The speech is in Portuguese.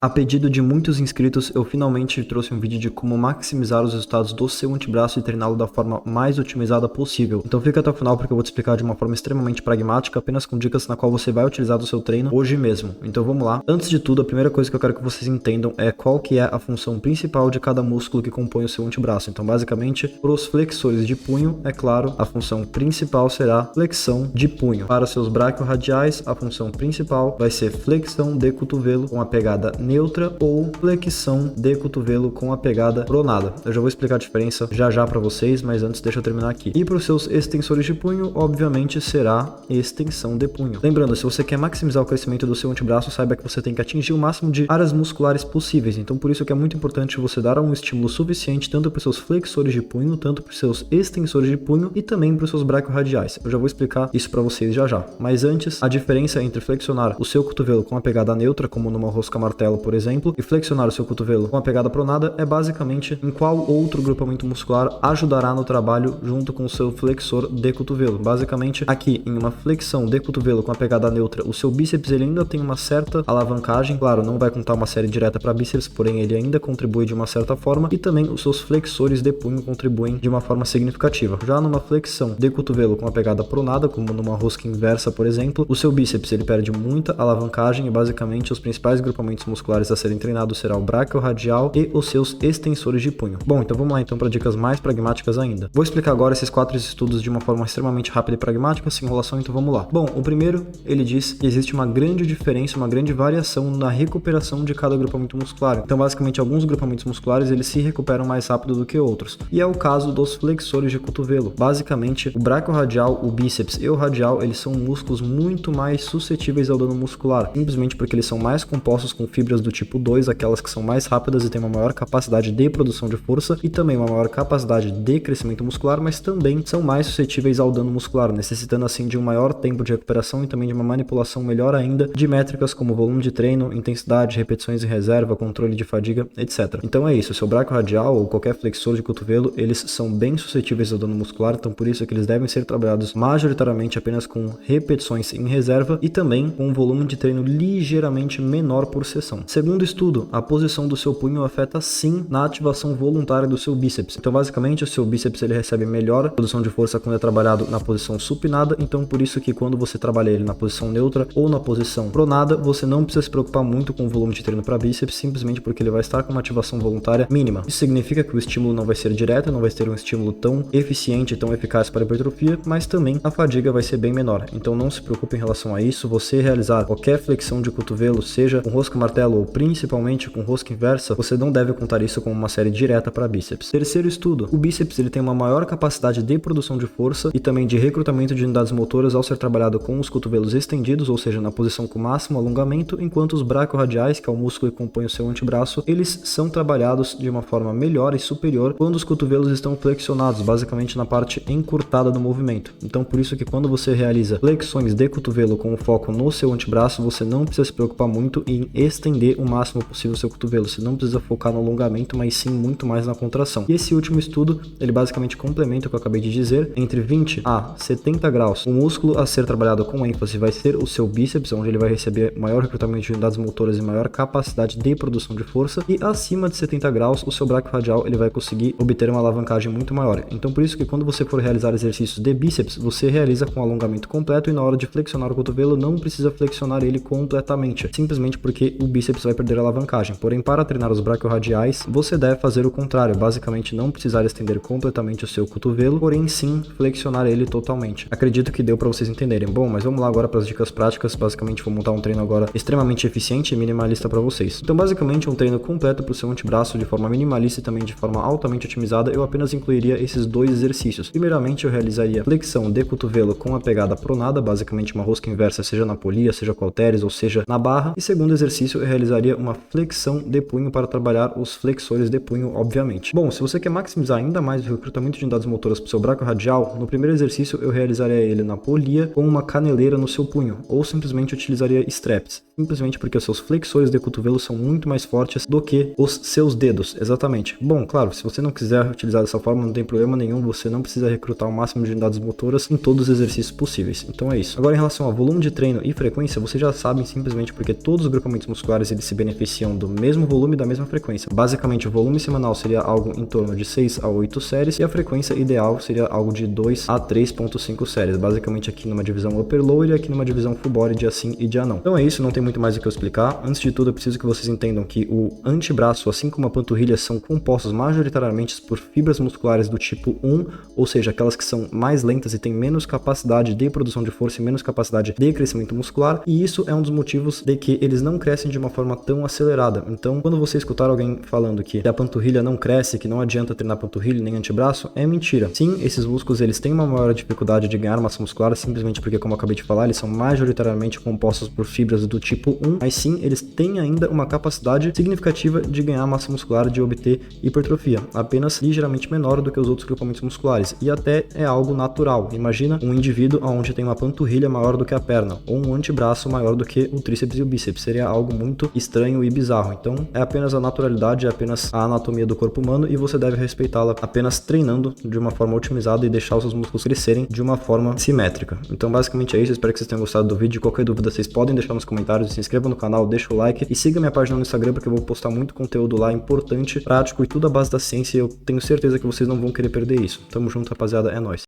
A pedido de muitos inscritos, eu finalmente trouxe um vídeo de como maximizar os resultados do seu antebraço e treiná-lo da forma mais otimizada possível. Então fica até o final porque eu vou te explicar de uma forma extremamente pragmática, apenas com dicas na qual você vai utilizar do seu treino hoje mesmo. Então vamos lá. Antes de tudo, a primeira coisa que eu quero que vocês entendam é qual que é a função principal de cada músculo que compõe o seu antebraço. Então basicamente, para os flexores de punho, é claro, a função principal será flexão de punho. Para seus braquiorradiais, a função principal vai ser flexão de cotovelo com a pegada neutra ou flexão de cotovelo com a pegada pronada. Eu já vou explicar a diferença já para vocês, mas antes deixa eu terminar aqui. E para os seus extensores de punho, obviamente será extensão de punho. Lembrando, se você quer maximizar o crescimento do seu antebraço, saiba que você tem que atingir o máximo de áreas musculares possíveis. Então por isso que é muito importante você dar um estímulo suficiente tanto para os seus flexores de punho, tanto para os seus extensores de punho e também para os seus braquiorradiais. Eu já vou explicar isso para vocês já. Mas antes, a diferença entre flexionar o seu cotovelo com a pegada neutra, como numa rosca martelo, por exemplo, e flexionar o seu cotovelo com a pegada pronada é basicamente em qual outro grupamento muscular ajudará no trabalho junto com o seu flexor de cotovelo. Basicamente, aqui em uma flexão de cotovelo com a pegada neutra, o seu bíceps ele ainda tem uma certa alavancagem, claro, não vai contar uma série direta para bíceps, porém ele ainda contribui de uma certa forma e também os seus flexores de punho contribuem de uma forma significativa. Já numa flexão de cotovelo com a pegada pronada, como numa rosca inversa, por exemplo, o seu bíceps ele perde muita alavancagem e basicamente os principais grupamentos musculares a serem treinados será o braquiorradial e os seus extensores de punho. Bom, então vamos lá então para dicas mais pragmáticas ainda. Vou explicar agora esses 4 estudos de uma forma extremamente rápida e pragmática, sem enrolação, então vamos lá. Bom, o primeiro, ele diz que existe uma grande diferença, uma grande variação na recuperação de cada grupamento muscular. Então, basicamente, alguns grupamentos musculares, eles se recuperam mais rápido do que outros. E é o caso dos flexores de cotovelo. Basicamente, o braquiorradial, o bíceps e o radial, eles são músculos muito mais suscetíveis ao dano muscular, simplesmente porque eles são mais compostos com fibras do tipo 2, aquelas que são mais rápidas e têm uma maior capacidade de produção de força e também uma maior capacidade de crescimento muscular, mas também são mais suscetíveis ao dano muscular, necessitando assim de um maior tempo de recuperação e também de uma manipulação melhor ainda de métricas como volume de treino, intensidade, repetições em reserva, controle de fadiga, etc. Então é isso, o seu braquiorradial ou qualquer flexor de cotovelo, eles são bem suscetíveis ao dano muscular, então por isso é que eles devem ser trabalhados majoritariamente apenas com repetições em reserva e também com um volume de treino ligeiramente menor por sessão. Segundo estudo, a posição do seu punho afeta sim na ativação voluntária do seu bíceps. Então basicamente o seu bíceps ele recebe melhor produção de força quando é trabalhado na posição supinada, então por isso que quando você trabalha ele na posição neutra ou na posição pronada, você não precisa se preocupar muito com o volume de treino para bíceps, simplesmente porque ele vai estar com uma ativação voluntária mínima. Isso significa que o estímulo não vai ser direto, não vai ter um estímulo tão eficiente, tão eficaz para a hipertrofia, mas também a fadiga vai ser bem menor. Então não se preocupe em relação a isso, você realizar qualquer flexão de cotovelo, seja com rosca martelo ou principalmente com rosca inversa, você não deve contar isso como uma série direta para bíceps. Terceiro estudo, o bíceps ele tem uma maior capacidade de produção de força e também de recrutamento de unidades motoras ao ser trabalhado com os cotovelos estendidos, ou seja, na posição com máximo alongamento, enquanto os braquiorradiais, que é o músculo que compõe o seu antebraço, eles são trabalhados de uma forma melhor e superior quando os cotovelos estão flexionados, basicamente na parte encurtada do movimento. Então por isso que quando você realiza flexões de cotovelo com o foco no seu antebraço, você não precisa se preocupar muito em estender o máximo possível o seu cotovelo, você não precisa focar no alongamento, mas sim muito mais na contração. E esse último estudo, ele basicamente complementa o que eu acabei de dizer, entre 20 a 70 graus, o músculo a ser trabalhado com ênfase vai ser o seu bíceps, onde ele vai receber maior recrutamento de unidades motoras e maior capacidade de produção de força, e acima de 70 graus, o seu braquiorradial ele vai conseguir obter uma alavancagem muito maior. Então por isso que quando você for realizar exercícios de bíceps, você realiza com alongamento completo e na hora de flexionar o cotovelo, não precisa flexionar ele completamente, simplesmente porque o bíceps vai perder a alavancagem. Porém, para treinar os braquiorradiais, você deve fazer o contrário, basicamente não precisar estender completamente o seu cotovelo, porém sim flexionar ele totalmente. Acredito que deu para vocês entenderem. Bom, mas vamos lá agora para as dicas práticas. Basicamente vou montar um treino agora extremamente eficiente e minimalista para vocês. Então basicamente um treino completo para o seu antebraço de forma minimalista e também de forma altamente otimizada, eu apenas incluiria esses 2 exercícios. Primeiramente eu realizaria flexão de cotovelo com a pegada pronada, basicamente uma rosca inversa, seja na polia, seja com halteres ou seja na barra. E segundo exercício eu realizaria uma flexão de punho para trabalhar os flexores de punho, obviamente. Bom, se você quer maximizar ainda mais o recrutamento de unidades motoras para o seu braquiorradial, no primeiro exercício eu realizaria ele na polia com uma caneleira no seu punho, ou simplesmente utilizaria straps, simplesmente porque os seus flexores de cotovelo são muito mais fortes do que os seus dedos, exatamente. Bom, claro, se você não quiser utilizar dessa forma, não tem problema nenhum, você não precisa recrutar o máximo de unidades motoras em todos os exercícios possíveis. Então é isso. Agora em relação ao volume de treino e frequência, vocês já sabem simplesmente porque todos os grupamentos musculares musculares eles se beneficiam do mesmo volume e da mesma frequência. Basicamente, o volume semanal seria algo em torno de 6 a 8 séries e a frequência ideal seria algo de 2 a 3.5 séries. Basicamente aqui numa divisão upper lower e aqui numa divisão full body de assim e de anão. Então é isso, não tem muito mais o que eu explicar. Antes de tudo, eu preciso que vocês entendam que o antebraço, assim como a panturrilha, são compostos majoritariamente por fibras musculares do tipo 1, ou seja, aquelas que são mais lentas e têm menos capacidade de produção de força e menos capacidade de crescimento muscular, e isso é um dos motivos de que eles não crescem de uma forma tão acelerada. Então, quando você escutar alguém falando que a panturrilha não cresce, que não adianta treinar panturrilha nem antebraço, é mentira. Sim, esses músculos eles têm uma maior dificuldade de ganhar massa muscular, simplesmente porque, como eu acabei de falar, eles são majoritariamente compostos por fibras do tipo 1, mas sim, eles têm ainda uma capacidade significativa de ganhar massa muscular, de obter hipertrofia, apenas ligeiramente menor do que os outros grupamentos musculares, e até é algo natural. Imagina um indivíduo onde tem uma panturrilha maior do que a perna, ou um antebraço maior do que o tríceps e o bíceps, seria algo muito estranho e bizarro. Então é apenas a naturalidade, é apenas a anatomia do corpo humano e você deve respeitá-la apenas treinando de uma forma otimizada e deixar os seus músculos crescerem de uma forma simétrica. Então basicamente é isso, espero que vocês tenham gostado do vídeo. Qualquer dúvida vocês podem deixar nos comentários, se inscrevam no canal, deixa o like e siga minha página no Instagram, porque eu vou postar muito conteúdo lá importante, prático e tudo à base da ciência, e eu tenho certeza que vocês não vão querer perder isso. Tamo junto, rapaziada, é nóis.